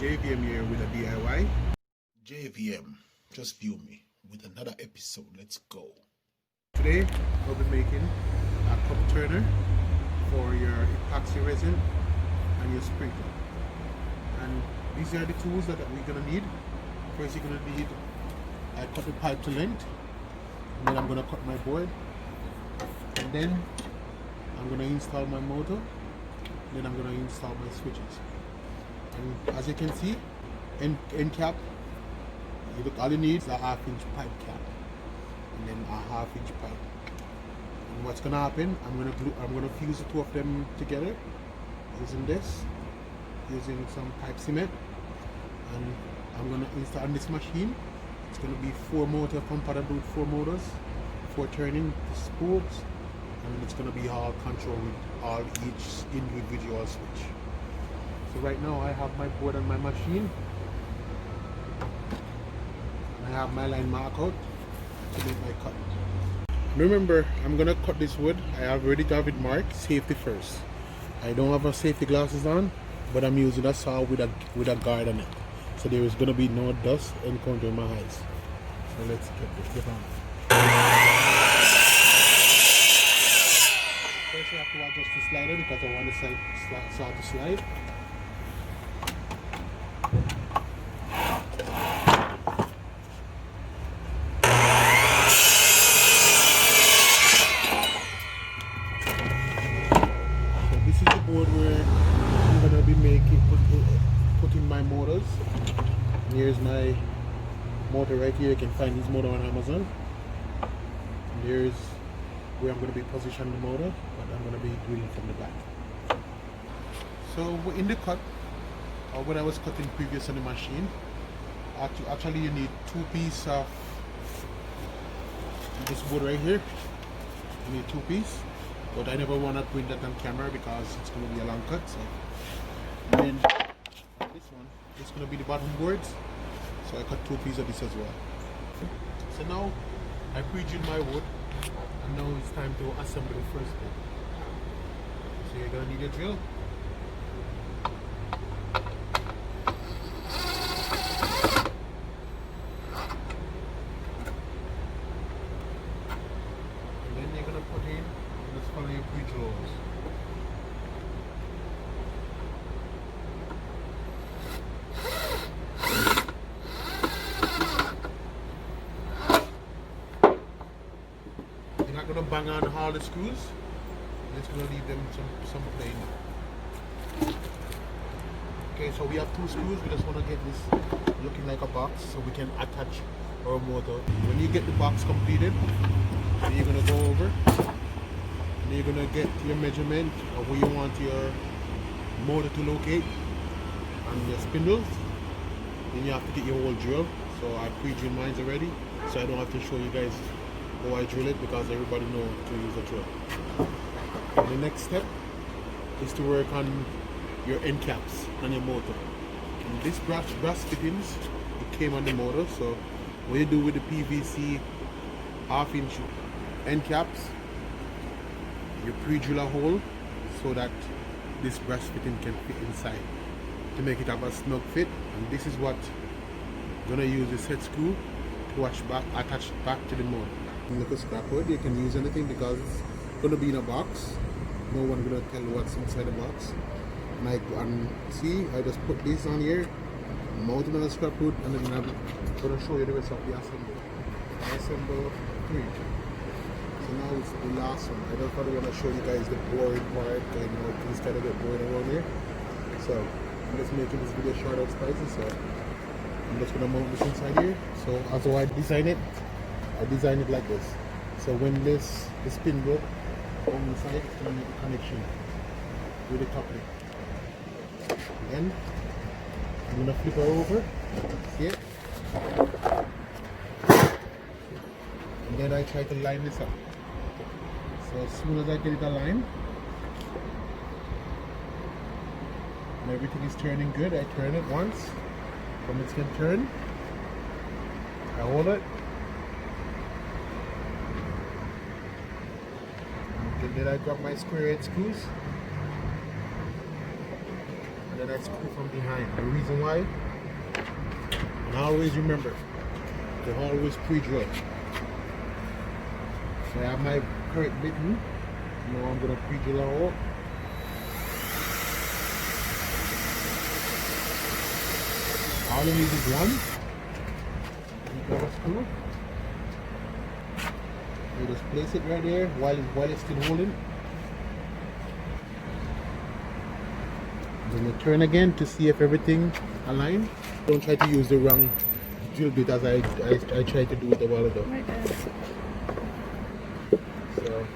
JVM here with a DIY. JVM, just view me with another episode. Let's go. Today we'll be making a cup turner for your epoxy resin and your sprinkler. And these are the tools that we're gonna need. First, you're gonna need, I cut the pipe to length, and then I'm gonna cut my board, and then I'm gonna install my motor, and then I'm gonna install my switches. And as you can see, end cap, all you need is a 1/2-inch pipe cap, and then a 1/2-inch pipe. And what's gonna happen? I'm gonna fuse the two of them together using some pipe cement, and I'm gonna install on this machine. It's gonna be 4 motor compatible with 4 motors, 4 turning spools, and it's gonna be all controlled with all each individual switch. So right now I have my board on my machine. I have my line mark out to make my cut. Remember, I'm gonna cut this wood. I have already got it marked. Safety first. I don't have my safety glasses on, but I'm using a saw with a guard on it, so there is gonna be no dust encountering my eyes. So let's get on. First, I have to adjust the slider because I want the saw to slide. Board where I'm gonna be putting my motors. Here's my motor right here. You can find this motor on Amazon. And here's where I'm gonna be positioning the motor, but I'm gonna be drilling from the back. So in the cut, or when I was cutting previous on the machine, actually you need 2 pieces of this board right here. You need 2 pieces. But I never want to print that on camera because it's going to be a long cut. So, and then this one, it's going to be the bottom boards. So I cut 2 pieces of this as well. So now I pre-drilled my wood, and now it's time to assemble the first bit. So you're going to need a drill. And then you're going to put in, let's follow your pre-drills. You're not going to bang on all the screws. You're just going to leave them some plain. Okay, so we have 2 screws. We just want to get this looking like a box so we can attach our motor. When you get the box completed, then you're going to go over. You're gonna get your measurement of where you want your motor to locate and your spindles. Then you have to get your whole drill. So I pre-drilled mine already, so I don't have to show you guys how I drill it because everybody knows to use a drill. And the next step is to work on your end caps on your motor. And this brass fittings, it came on the motor. So what you do with the PVC 1/2-inch end caps, you pre-drill a hole so that this brass fitting can fit inside to make it have a snug fit. And this is what I'm gonna use the set screw to attach back to the motor. Look at scrap wood, you can use anything because it's gonna be in a box. No one gonna tell what's inside the box. And see, I just put this on here, mount it on the scrap wood, and then I'm gonna show you the rest of the assembly. I assemble 3. So now it's the last one. I don't probably want to show you guys the boring part, and things kind of get boring around here. So I'm just making this video short and spicy. So I'm just gonna mount this inside here. So as I design it like this. So when the spindle comes inside, it's gonna make a connection with the coupling. Then I'm gonna flip her over. See it? And then I try to line this up. So as soon as I get it aligned and everything is turning good, I turn it once. When it's going to turn, I hold it. And then I grab my square head screws. And then I screw from behind. The reason why, and always remember, to always pre-drill. So I have my correct bitten. Now I'm gonna pre-drill a hole. All you need is one. You got a screw. You just place it right there while it's still holding. Then you turn again to see if everything aligned. Don't try to use the wrong drill bit as I tried to do it a while ago. Right there. So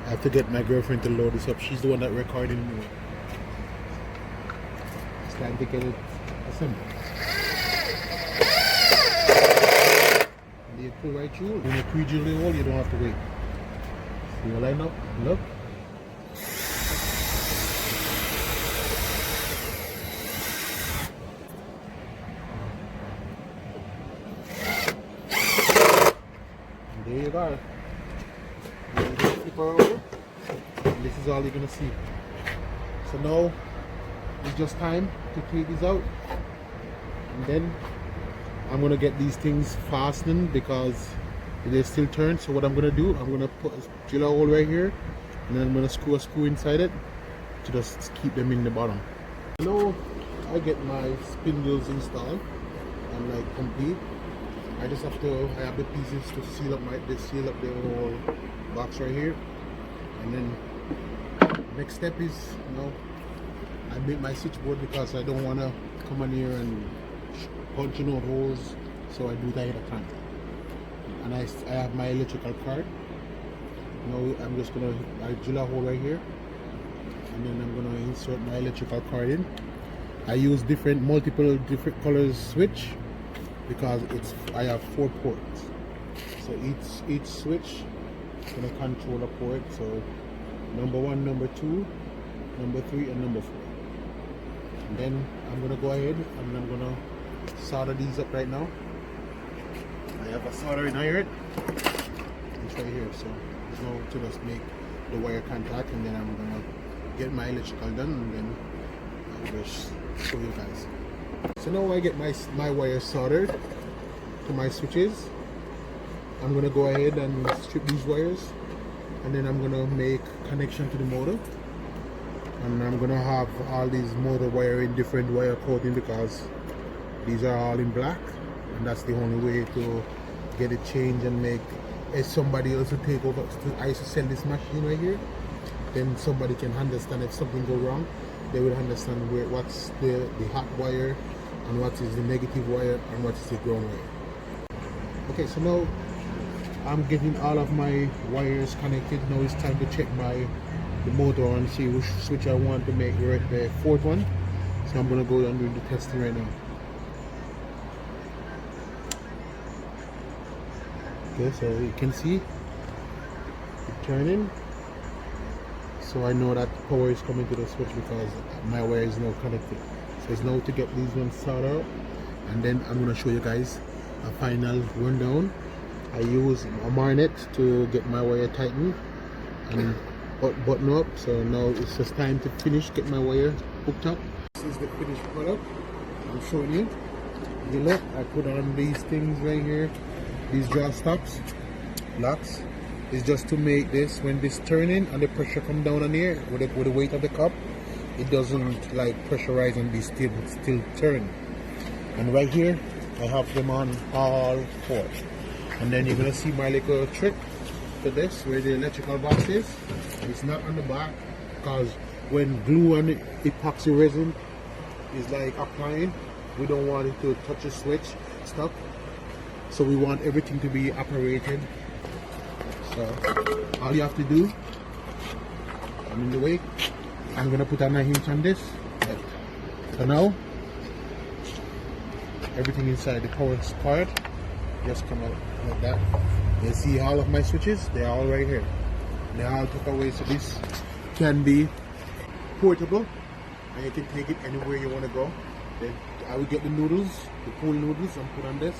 I have to get my girlfriend to load this up. She's the one that recorded me. It's time to get it assembled. And you pull right through. When you pre-drill the hole, you don't have to wait. So you line up, look. There you go. Flip her over. And this is all you're gonna see. So now it's just time to take these out, and then I'm gonna get these things fastened because they still turn. So what I'm gonna do, I'm gonna put a drill a hole right here, and then I'm gonna screw a screw inside it to just keep them in the bottom. Now I get my spindles installed and like complete. I just have to, I have the pieces to seal up the whole box right here. And then next step is, you know, I make my switchboard because I don't want to come in here and punch no holes, so I do that ahead of time. And I have my electrical card. Now I'm just gonna drill a hole right here, and then I'm gonna insert my electrical card in. I use multiple different colors switch, because I have 4 ports, so each switch is going to control a port. So number 1, number 2, number 3, and number 4. And then I'm going to go ahead and I'm going to solder these up right now. I have a soldering iron. It's right here, so there's no to just make the wire contact, and then I'm going to get my electrical done, and then I'll just show you guys. So now I get my wire soldered to my switches. I'm gonna go ahead and strip these wires, and then I'm gonna make connection to the motor, and I'm gonna have all these motor wire in different wire coating because these are all in black, and that's the only way to get it changed and make, if somebody else will take over. I used to sell this machine right here, then somebody can understand if something go wrong. They will understand what's the hot wire and what is the negative wire and what is the ground wire. Okay, so now I'm getting all of my wires connected. Now it's time to check the motor and see which switch I want to make the 4th one. So I'm gonna go and do the testing right now. Okay, so you can see it turning. So I know that power is coming to the switch because my wire is now connected. So it's now to get these ones soldered out, and then I'm going to show you guys a final rundown. I use a magnet to get my wire tightened and button up. So now it's just time to get my wire hooked up. This is the finished product I'm showing you. You look, I put on these things right here, these jaw stops, locks. Is just to make this, when this turning and the pressure come down on here with the weight of the cup, it doesn't like pressurize and be still turn. And right here I have them on all 4. And then you're gonna see my little trick to this, where the electrical box is. It's not on the back because when glue and epoxy resin is like applying, we don't want it to touch the switch stuff, so we want everything to be operated. So all you have to do, I'm in the way, I'm gonna put on a hinge on this. So now everything inside the power card just come out like that. You see all of my switches, they're all right here. They're all took away, so this can be portable and you can take it anywhere you want to go. Then I will get the noodles, the pool noodles, and put on this,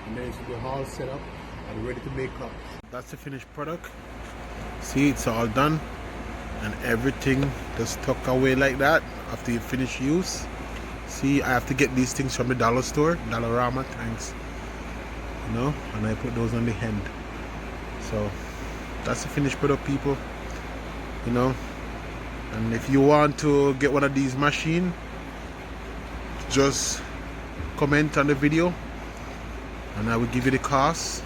and then it will be all set up and ready to make up. That's the finished product. See, it's all done. and everything just tuck away like that after you finish use. See, I have to get these things from the dollar store, Dollarama, thanks. You know, and I put those on the end. So that's the finished product, people. You know, and if you want to get one of these machines, just comment on the video and I will give you the cost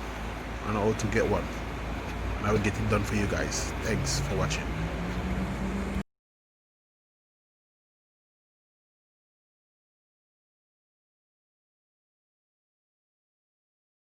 and how to get one, and I will get it done for you guys. Thanks for watching.